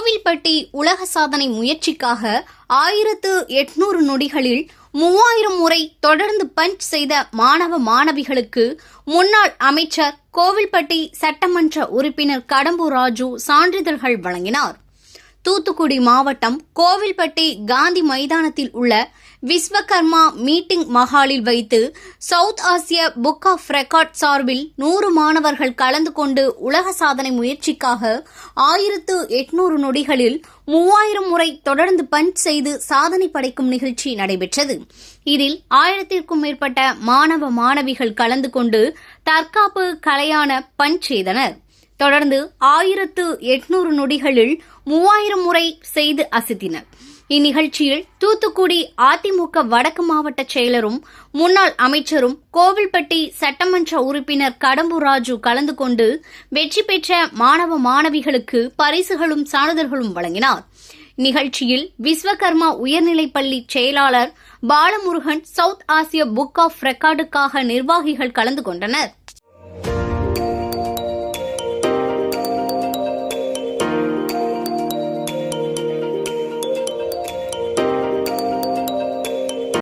கோவில்பட்டி உலக சாதனை முயற்சிக்காக 1800 நொடிகளில் 3000 முறை தொடர்ந்து பஞ்ச் செய்த மாணவ மாணவிகளுக்கு முன்னாள் அமைச்சர் கோவில்பட்டி சட்டமன்ற உறுப்பினர் கடம்பூர் ராஜு சான்றிதழ்கள் வழங்கினார். தூத்துக்குடி மாவட்டம் கோவில்பட்டி காந்தி மைதானத்தில் உள்ள விஸ்வகர்மா மீட்டிங் மஹாலில் வைத்து சவுத் ஆசிய புக் ஆஃப் ரெக்கார்ட் சார்பில் 100 மாணவர்கள் கலந்து கொண்டு உலக சாதனை முயற்சிக்காக 1800 நொடிகளில் 3000 முறை தொடர்ந்து பஞ்ச் செய்து சாதனை படைக்கும் நிகழ்ச்சி நடைபெற்றது. இதில் 1000க்கும் மேற்பட்ட மாணவ மாணவிகள் கலந்து கொண்டு தற்காப்பு கலையான பஞ்ச் செய்தனர். தொடர்ந்து 1800 நொடிகளில் 3000 முறை செய்து அசத்தினர். இந்நிகழ்ச்சியில் தூத்துக்குடி அதிமுக வடக்கு மாவட்ட செயலரும் முன்னாள் அமைச்சரும் கோவில்பட்டி சட்டமன்ற உறுப்பினர் கடம்பூர் ராஜு கலந்து கொண்டு வெற்றி பெற்ற மாணவ மாணவிகளுக்கு பரிசுகளும் சான்றிதழ்களும் வழங்கினார். நிகழ்ச்சியில் விஸ்வகர்மா உயர்நிலைப்பள்ளி செயலாளர் பாலமுருகன், சவுத் ஆசிய புக் ஆஃப் ரெக்கார்டுக்காக நிர்வாகிகள் கலந்து கொண்டனர்.